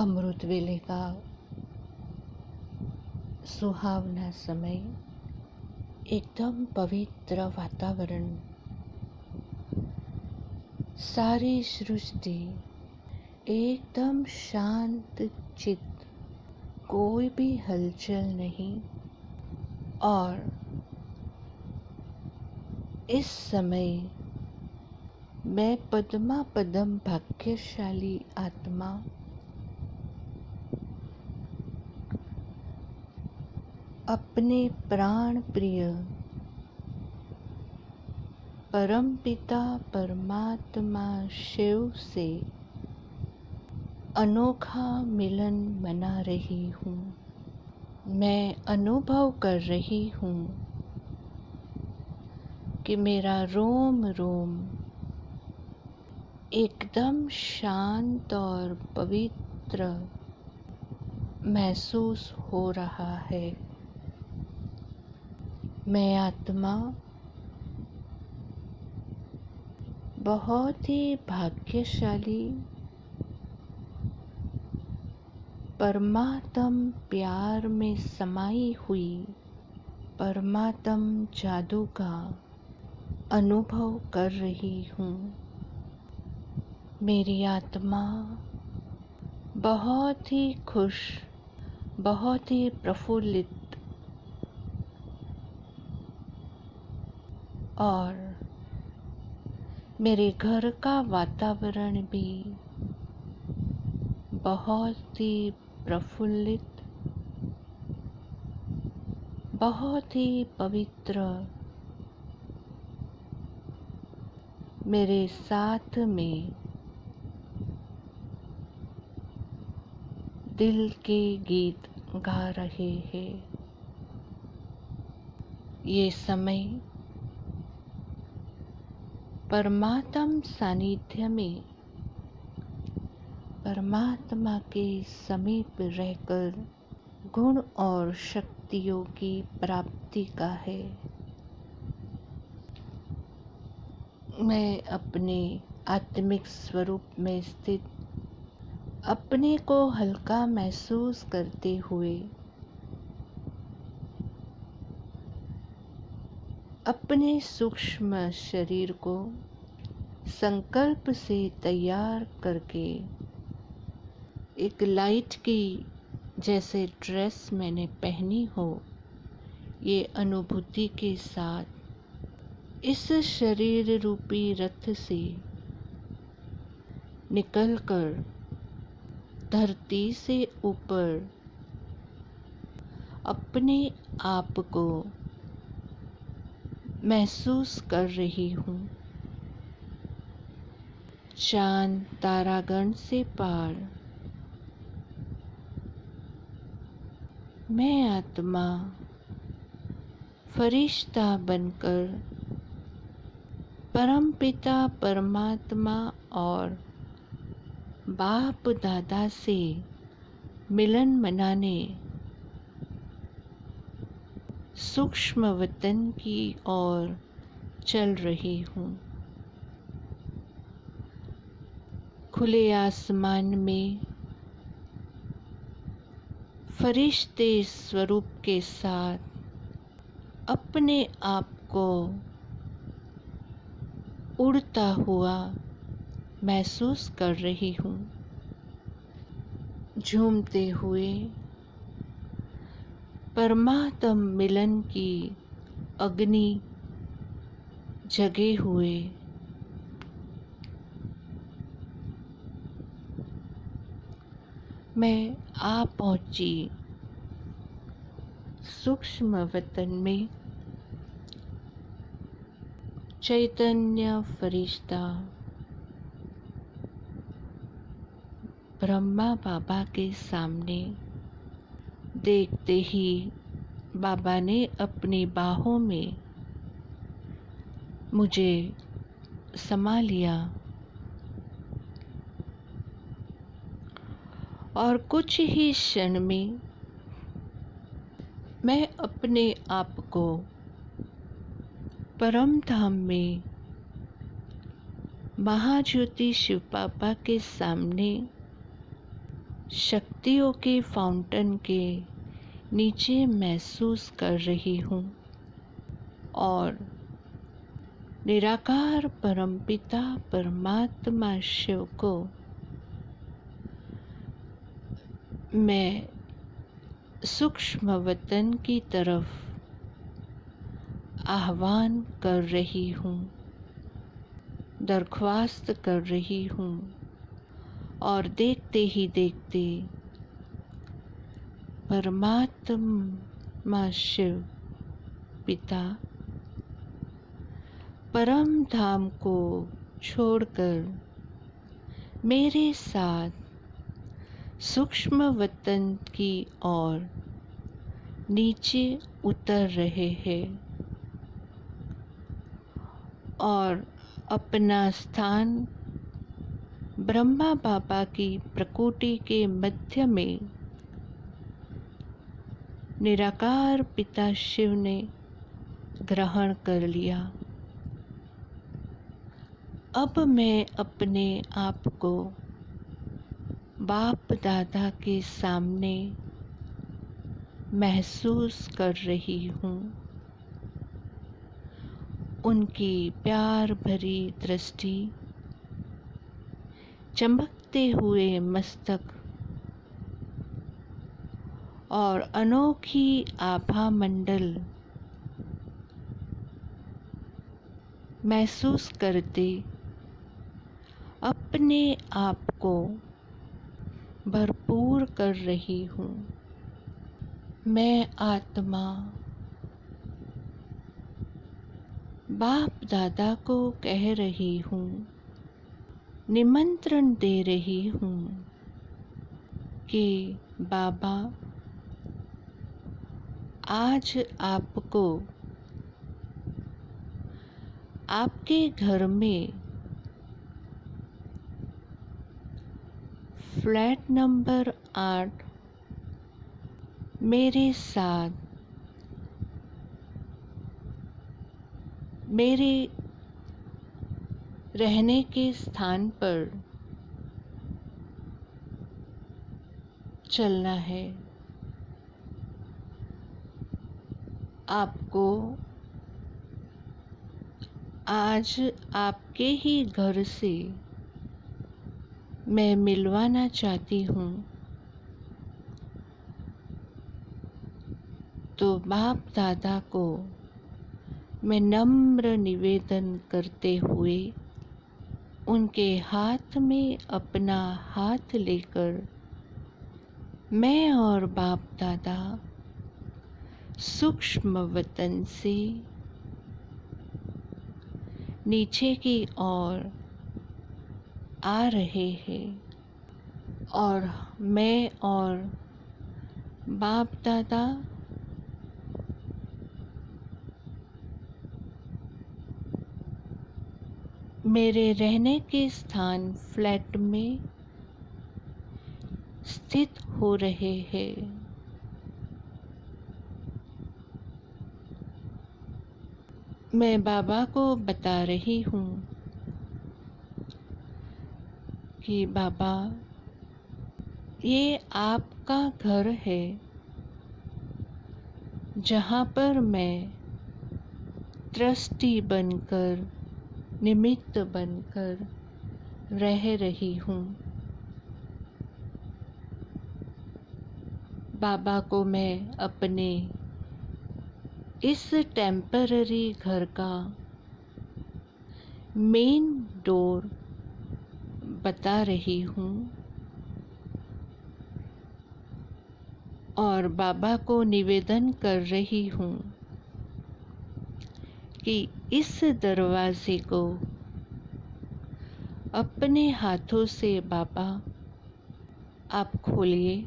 अमृत वेले का सुहावना समय, एकदम पवित्र वातावरण, सारी सृष्टि एकदम शांत चित्त, कोई भी हलचल नहीं। और इस समय मैं पद्मा पदम भाग्यशाली आत्मा अपने प्राण प्रिय परमपिता परमात्मा शिव से अनोखा मिलन मना रही हूँ। मैं अनुभव कर रही हूँ कि मेरा रोम रोम एकदम शांत और पवित्र महसूस हो रहा है। मैं आत्मा बहुत ही भाग्यशाली परमात्म प्यार में समाई हुई परमात्म जादू का अनुभव कर रही हूँ। मेरी आत्मा बहुत ही खुश, बहुत ही प्रफुल्लित और मेरे घर का वातावरण भी बहुत ही प्रफुल्लित, बहुत ही पवित्र मेरे साथ में दिल के गीत गा रहे हैं। ये समय परमात्म सानिध्य में परमात्मा के समीप रहकर गुण और शक्तियों की प्राप्ति का है। मैं अपने आत्मिक स्वरूप में स्थित अपने को हल्का महसूस करते हुए अपने सूक्ष्म शरीर को संकल्प से तैयार करके एक लाइट की जैसे ड्रेस मैंने पहनी हो, ये अनुभूति के साथ इस शरीर रूपी रथ से निकलकर धरती से ऊपर अपने आप को महसूस कर रही हूँ। चांद तारागण से पार मैं आत्मा फरिश्ता बनकर परमपिता परमात्मा और बाप दादा से मिलन मनाने सूक्ष्म वतन की ओर चल रही हूँ। खुले आसमान में फरिश्ते स्वरूप के साथ अपने आप को उड़ता हुआ महसूस कर रही हूँ। झूमते हुए परमात्म मिलन की अग्नि जगे हुए मैं आ पहुंची सूक्ष्म वतन में। चैतन्य फरिश्ता ब्रह्मा बाबा के सामने देखते ही बाबा ने अपनी बाहों में मुझे समा लिया और कुछ ही क्षण में मैं अपने आप को परम धाम में महाज्योति शिव बाबा के सामने शक्तियों के फाउंटेन के नीचे महसूस कर रही हूँ और निराकार परमपिता परमात्मा शिव को मैं सूक्ष्म वतन की तरफ आह्वान कर रही हूँ, दरख्वास्त कर रही हूँ और देखते ही देखते परमात्मा शिव पिता परम धाम को छोड़कर मेरे साथ सूक्ष्म वतन की ओर नीचे उतर रहे हैं और अपना स्थान ब्रह्मा बाबा की प्रकृति के मध्य में निराकार पिता शिव ने ग्रहण कर लिया। अब मैं अपने आप को बाप दादा के सामने महसूस कर रही हूँ। उनकी प्यार भरी दृष्टि, चमकते हुए मस्तक और अनोखी आभा मंडल महसूस करते अपने आप को भरपूर कर रही हूँ। मैं आत्मा बाप दादा को कह रही हूँ, निमंत्रण दे रही हूँ कि बाबा आज आपको आपके घर में फ्लैट नंबर 8 मेरे साथ मेरे रहने के स्थान पर चलना है। आपको आज आपके ही घर से मैं मिलवाना चाहती हूँ। तो बाप दादा को मैं नम्र निवेदन करते हुए उनके हाथ में अपना हाथ लेकर मैं और बाप दादा सूक्ष्म वतन से नीचे की ओर आ रहे हैं और मैं और बाप दादा मेरे रहने के स्थान फ्लैट में स्थित हो रहे हैं। मैं बाबा को बता रही हूँ कि बाबा ये आपका घर है जहाँ पर मैं ट्रस्टी बनकर निमित्त बनकर रह रही हूँ। बाबा को मैं अपने इस टेम्पररी घर का मेन डोर बता रही हूँ और बाबा को निवेदन कर रही हूँ कि इस दरवाजे को अपने हाथों से बाबा आप खोलिए।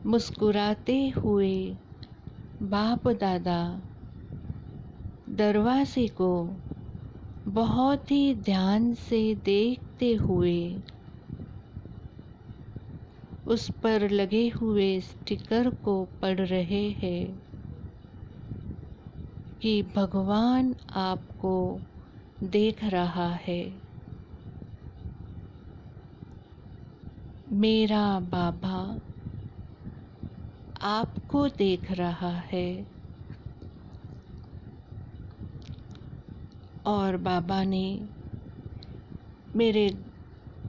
मुस्कुराते हुए बाप दादा दरवाजे को बहुत ही ध्यान से देखते हुए उस पर लगे हुए स्टिकर को पढ़ रहे हैं कि भगवान आपको देख रहा है। मेरा बाबा आपको देख रहा है और बाबा ने मेरे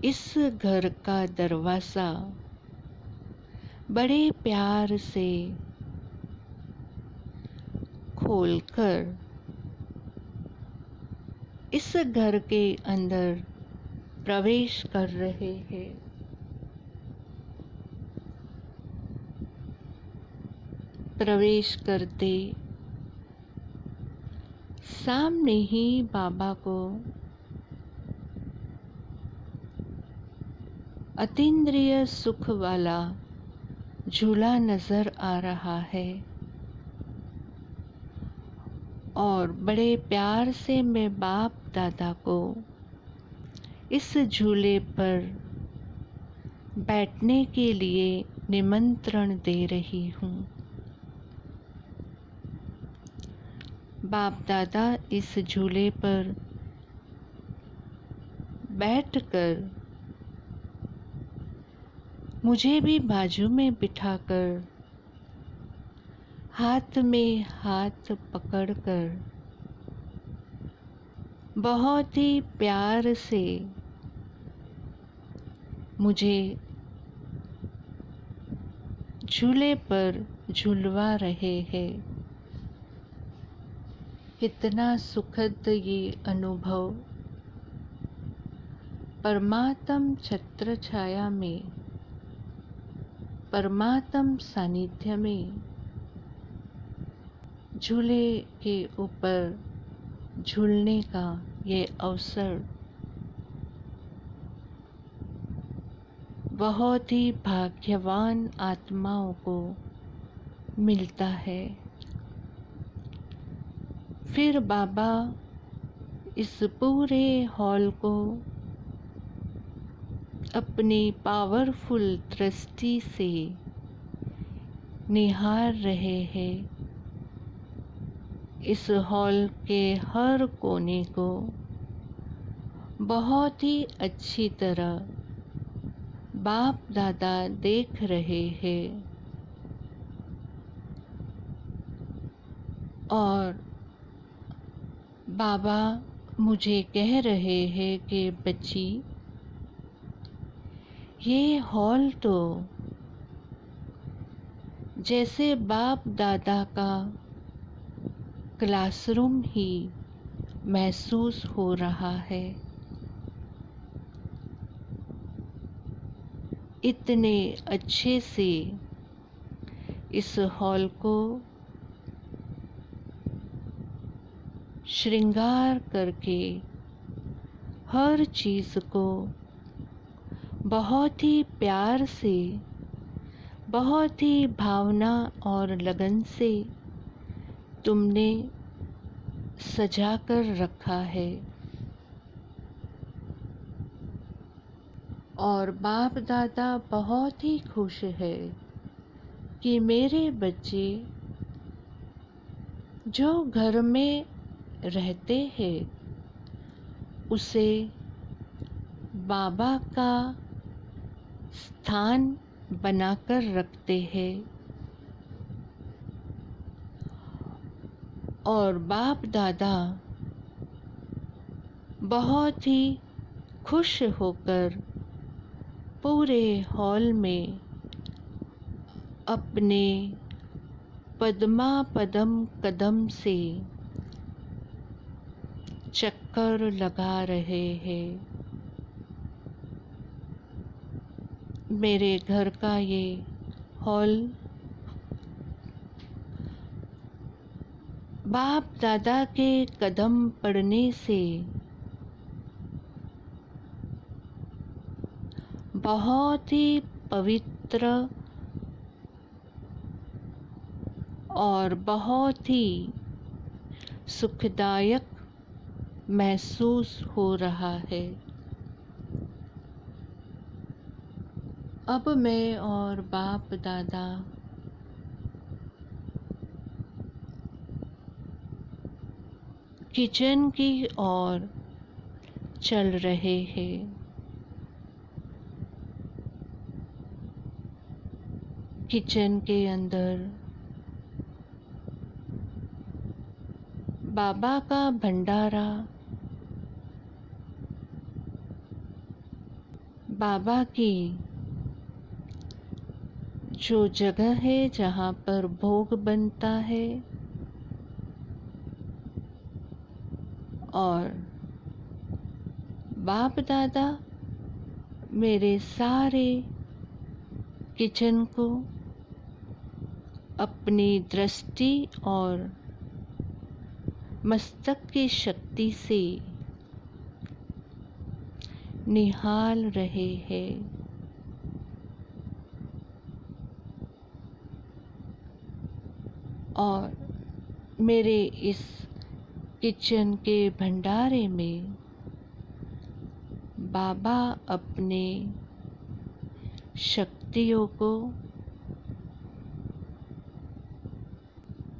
इस घर का दरवाज़ा बड़े प्यार से खोलकर इस घर के अंदर प्रवेश कर रहे हैं। प्रवेश करते सामने ही बाबा को अतीन्द्रिय सुख वाला झूला नजर आ रहा है और बड़े प्यार से मैं बाप दादा को इस झूले पर बैठने के लिए निमंत्रण दे रही हूँ। बाप दादा इस झूले पर बैठकर मुझे भी बाजू में बिठाकर हाथ में हाथ पकड़कर बहुत ही प्यार से मुझे झूले पर झुलवा रहे हैं। कितना सुखद ये अनुभव परमात्म छत्र छाया में, परमात्म सानिध्य में झूले के ऊपर झूलने का ये अवसर बहुत ही भाग्यवान आत्माओं को मिलता है। फिर बाबा इस पूरे हॉल को अपनी पावरफुल दृष्टि से निहार रहे हैं। इस हॉल के हर कोने को बहुत ही अच्छी तरह बाप दादा देख रहे हैं और बाबा मुझे कह रहे हैं कि बच्ची, ये हॉल तो जैसे बाप दादा का क्लासरूम ही महसूस हो रहा है। इतने अच्छे से इस हॉल को श्रृंगार करके हर चीज़ को बहुत ही प्यार से, बहुत ही भावना और लगन से तुमने सजा कर रखा है। और बाप दादा बहुत ही खुश है कि मेरे बच्चे जो घर में रहते हैं उसे बाबा का स्थान बनाकर रखते हैं और बाप दादा बहुत ही खुश होकर पूरे हॉल में अपने पद्मा पदम कदम से चक्कर लगा रहे हैं। मेरे घर का ये हॉल बाप दादा के कदम पड़ने से बहुत ही पवित्र और बहुत ही सुखदायक महसूस हो रहा है। अब मैं और बाप दादा किचन की ओर चल रहे हैं। किचन के अंदर बाबा का भंडारा, बाबा की जो जगह है जहाँ पर भोग बनता है, और बाप दादा मेरे सारे किचन को अपनी दृष्टि और मस्तक की शक्ति से निहाल रहे हैं। और मेरे इस किचन के भंडारे में बाबा अपने शक्तियों को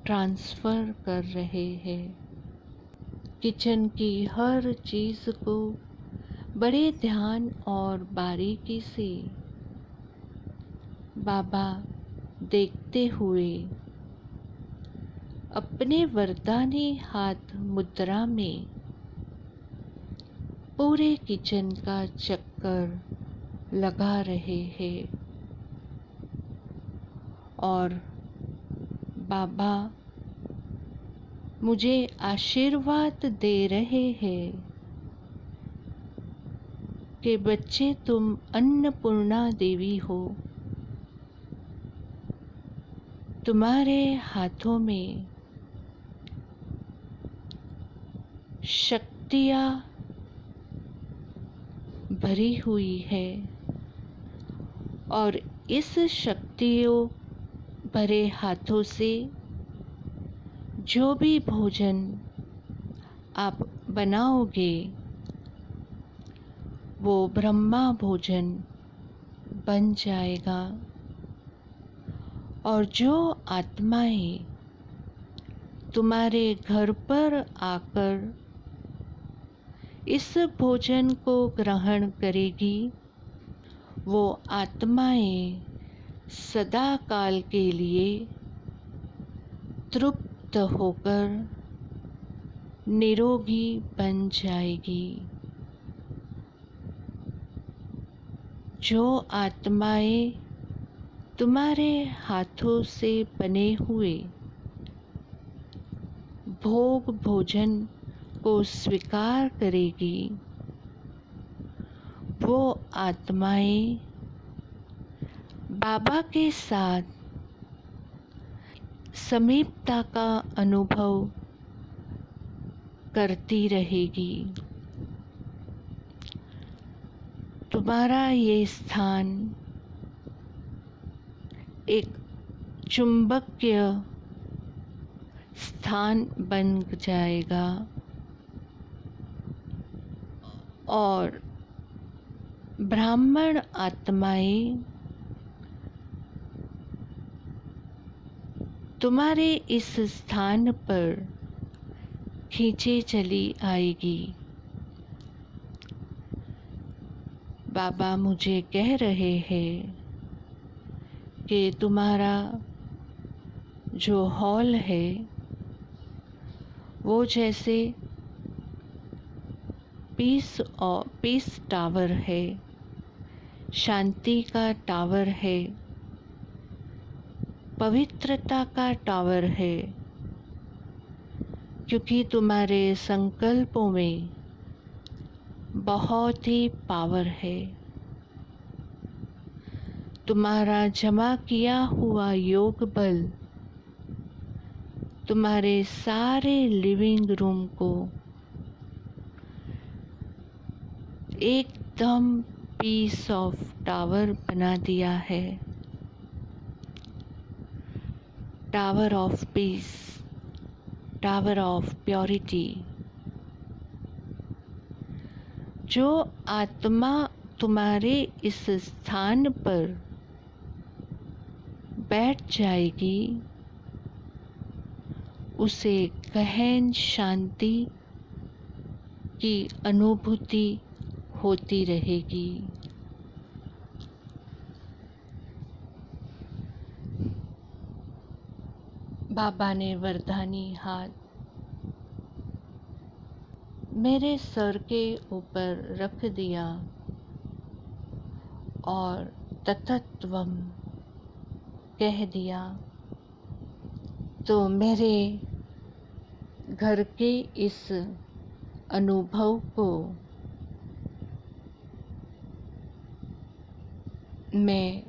ट्रांसफ़र कर रहे हैं। किचन की हर चीज़ को बड़े ध्यान और बारीकी से बाबा देखते हुए अपने वरदानी हाथ मुद्रा में पूरे किचन का चक्कर लगा रहे हैं। और बाबा मुझे आशीर्वाद दे रहे हैं कि बच्चे तुम अन्नपूर्णा देवी हो। तुम्हारे हाथों में शक्तियाँ भरी हुई है, और इस शक्तियों भरे हाथों से जो भी भोजन आप बनाओगे वो ब्रह्मा भोजन बन जाएगा। और जो आत्माएं तुम्हारे घर पर आकर इस भोजन को ग्रहण करेगी, वो आत्माएं सदा काल के लिए तृप्त होकर निरोगी बन जाएगी। जो आत्माएं तुम्हारे हाथों से बने हुए भोग भोजन को स्वीकार करेगी, वो आत्माएं बाबा के साथ समीपता का अनुभव करती रहेगी। तुम्हारा ये स्थान एक चुंबकीय स्थान बन जाएगा, और ब्राह्मण आत्माएं तुम्हारे इस स्थान पर खींचे चली आएगी। बाबा मुझे कह रहे हैं कि तुम्हारा जो हॉल है वो जैसे पीस टावर है, शांति का टावर है, पवित्रता का टावर है, क्योंकि तुम्हारे संकल्पों में बहुत ही पावर है। तुम्हारा जमा किया हुआ योग बल तुम्हारे सारे लिविंग रूम को एकदम पीस ऑफ टावर बना दिया है। Tower of peace, tower of purity. जो आत्मा तुम्हारे इस स्थान पर बैठ जाएगी उसे गहन शांति की अनुभूति होती रहेगी। बाबा ने वरदानी हाथ मेरे सर के ऊपर रख दिया और ततत्वम कह दिया। तो मेरे घर के इस अनुभव को मैं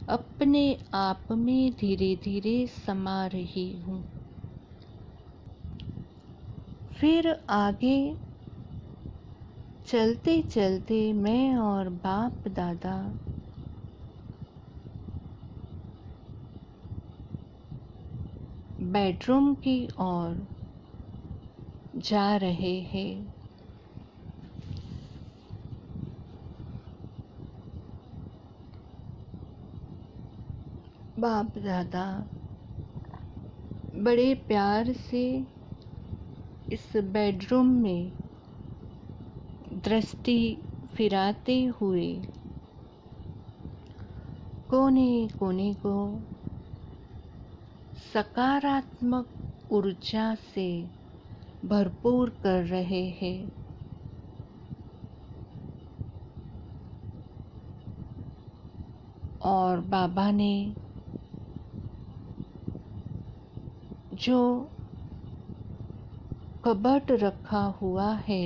अपने आप में धीरे धीरे समा रही हूँ। फिर आगे चलते चलते मैं और बाप दादा बेडरूम की ओर जा रहे हैं। बाप दादा बड़े प्यार से इस बेडरूम में दृष्टि फिराते हुए कोने कोने को सकारात्मक ऊर्जा से भरपूर कर रहे हैं। और बाबा ने जो कबर्ड रखा हुआ है,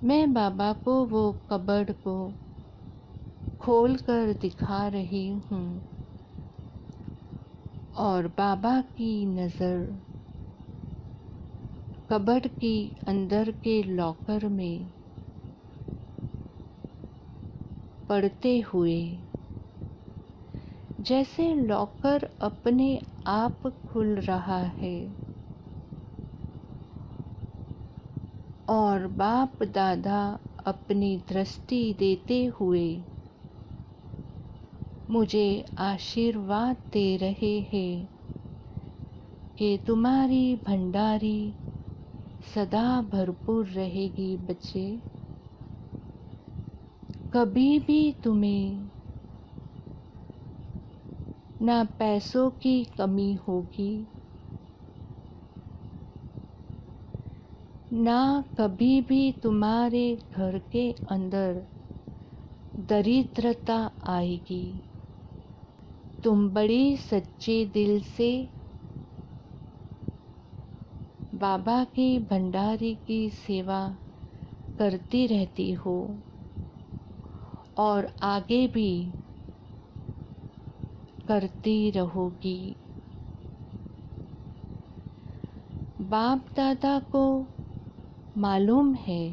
मैं बाबा को वो कबर्ड को खोल कर दिखा रही हूँ और बाबा की नज़र कबर्ड की अंदर के लॉकर में पड़ते हुए जैसे लॉकर अपने आप खुल रहा है और बाप दादा अपनी दृष्टि देते हुए मुझे आशीर्वाद दे रहे हैं कि तुम्हारी भंडारी सदा भरपूर रहेगी बच्चे। कभी भी तुम्हें ना पैसों की कमी होगी, ना कभी भी तुम्हारे घर के अंदर दरिद्रता आएगी। तुम बड़ी सच्चे दिल से बाबा की भंडारी की सेवा करती रहती हो और आगे भी करती रहोगी। बाप दादा को मालूम है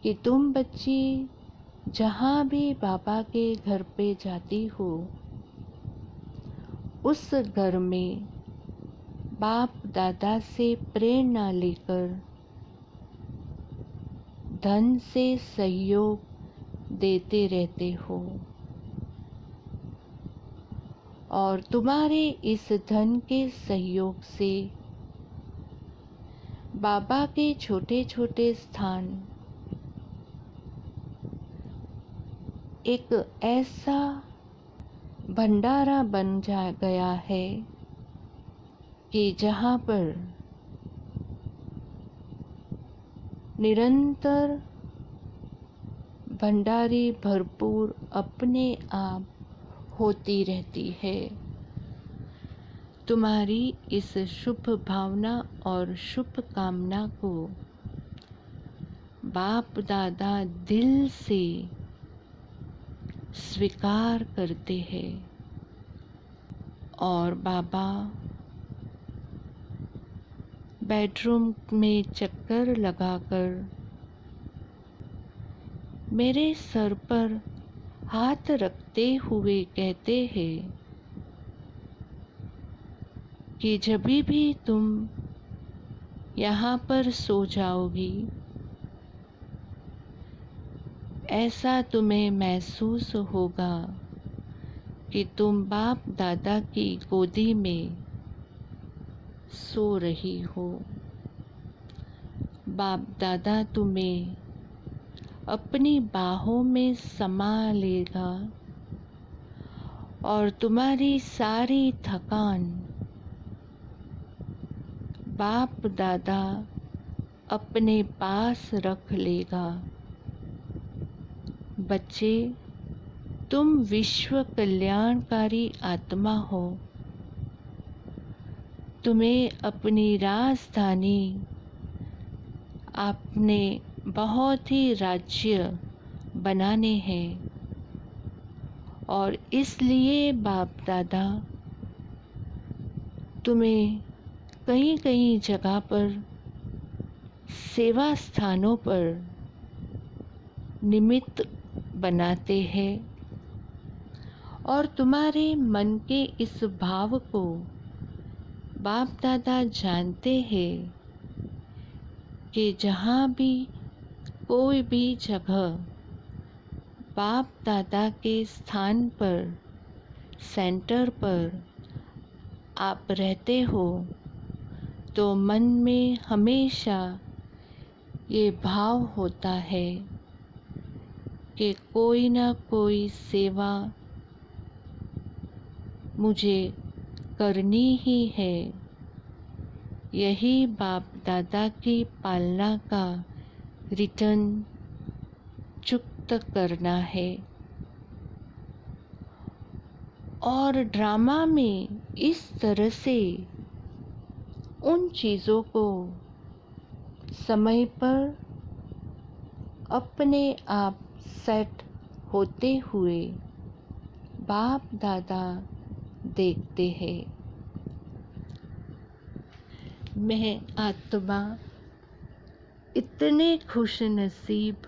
कि तुम बच्ची जहाँ भी बाबा के घर पे जाती हो, उस घर में बाप दादा से प्रेरणा लेकर धन से सहयोग देते रहते हो और तुम्हारे इस धन के सहयोग से बाबा के छोटे छोटे स्थान एक ऐसा भंडारा बन जा गया है कि जहाँ पर निरंतर भंडारी भरपूर अपने आप होती रहती है। तुम्हारी इस शुभ भावना और शुभ कामना को बाप दादा दिल से स्वीकार करते हैं और बाबा बेडरूम में चक्कर लगाकर मेरे सर पर हाथ रखते हुए कहते हैं कि जब भी तुम यहाँ पर सो जाओगी, ऐसा तुम्हें महसूस होगा कि तुम बाप दादा की गोदी में सो रही हो। बाप दादा तुम्हें अपनी बाहों में समा लेगा और तुम्हारी सारी थकान बाप दादा अपने पास रख लेगा। बच्चे, तुम विश्व कल्याणकारी आत्मा हो। तुम्हें अपनी राजधानी आपने बहुत ही राज्य बनाने हैं और इसलिए बाप दादा तुम्हें कई कई जगह पर सेवा स्थानों पर निमित्त बनाते हैं और तुम्हारे मन के इस भाव को बाप दादा जानते हैं कि जहाँ भी कोई भी जगह बाप दादा के स्थान पर, सेंटर पर आप रहते हो तो मन में हमेशा ये भाव होता है कि कोई ना कोई सेवा मुझे करनी ही है। यही बाप दादा की पालना का रिटर्न चुकता करना है। और ड्रामा में इस तरह से उन चीज़ों को समय पर अपने आप सेट होते हुए बाप दादा देखते हैं। मैं आत्मा इतने खुश नसीब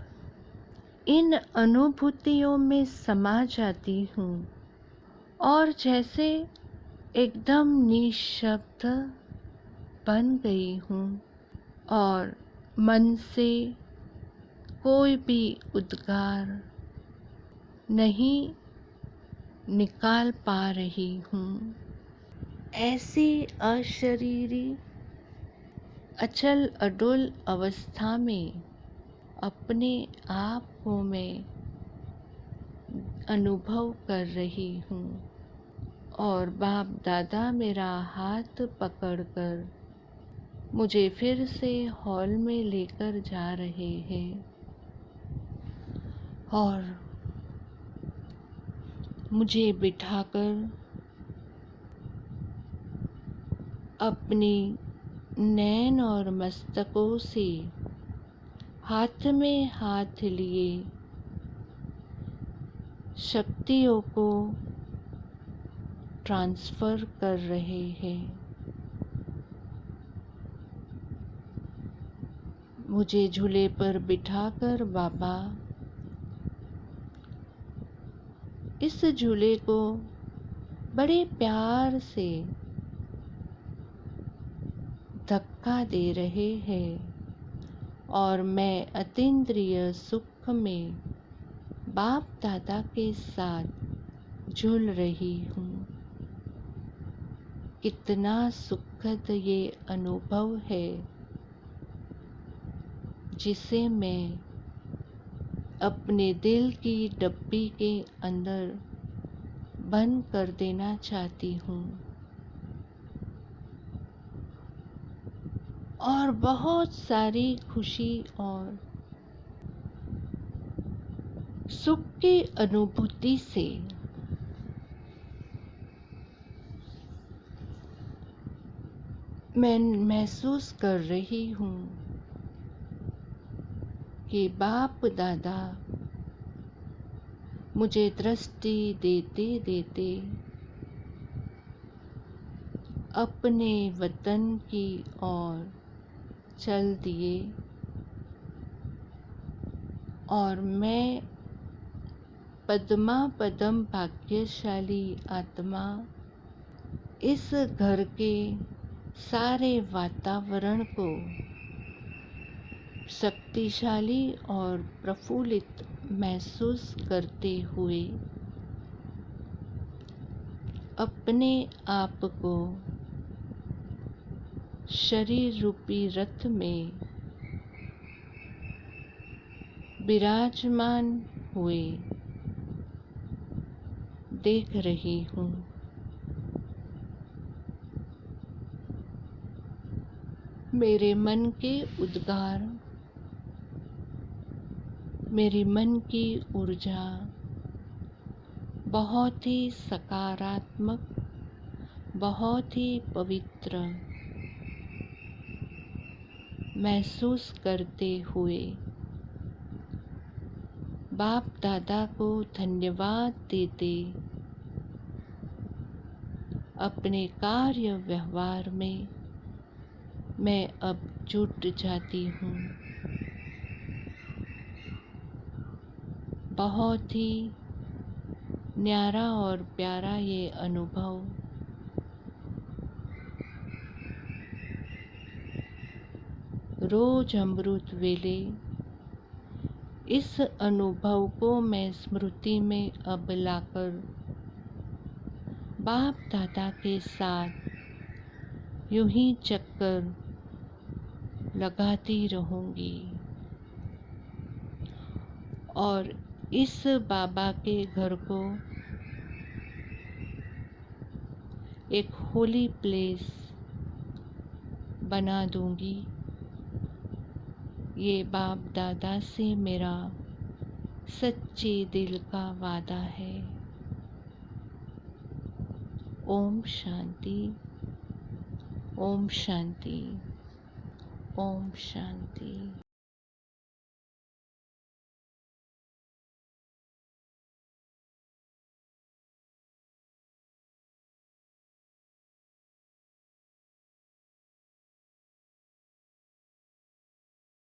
इन अनुभूतियों में समा जाती हूँ और जैसे एकदम निशब्द बन गई हूँ और मन से कोई भी उद्गार नहीं निकाल पा रही हूँ। ऐसी अशरीरी अचल अडोल अवस्था में अपने आप को मैं अनुभव कर रही हूँ और बाप दादा मेरा हाथ पकड़कर मुझे फिर से हॉल में लेकर जा रहे हैं और मुझे बिठाकर अपनी नैन और मस्तकों से हाथ में हाथ लिए शक्तियों को ट्रांसफ़र कर रहे हैं। मुझे झूले पर बिठाकर बाबा इस झूले को बड़े प्यार से धक्का दे रहे हैं और मैं अतीन्द्रिय सुख में बाप दादा के साथ झूल रही हूँ। कितना सुखद ये अनुभव है जिसे मैं अपने दिल की डब्बी के अंदर बंद कर देना चाहती हूँ और बहुत सारी खुशी और सुख की अनुभूति से मैं महसूस कर रही हूँ कि बाप दादा मुझे दृष्टि देते देते अपने वतन की ओर चल दिए और मैं पद्मा पदम भाग्यशाली आत्मा इस घर के सारे वातावरण को शक्तिशाली और प्रफुल्लित महसूस करते हुए अपने आप को शरीर रूपी रथ में विराजमान हुए देख रही हूँ। मेरे मन के उद्गार, मेरे मन की ऊर्जा बहुत ही सकारात्मक, बहुत ही पवित्र महसूस करते हुए बाप दादा को धन्यवाद देते अपने कार्य व्यवहार में मैं अब जुट जाती हूँ। बहुत ही न्यारा और प्यारा ये अनुभव रोज अमृत वेले इस अनुभव को मैं स्मृति में अब लाकर बाप दादा के साथ यूं ही चक्कर लगाती रहूंगी और इस बाबा के घर को एक होली प्लेस बना दूंगी। ये बाप दादा से मेरा सच्चे दिल का वादा है। ओम शांति, ओम शांति, ओम शांति।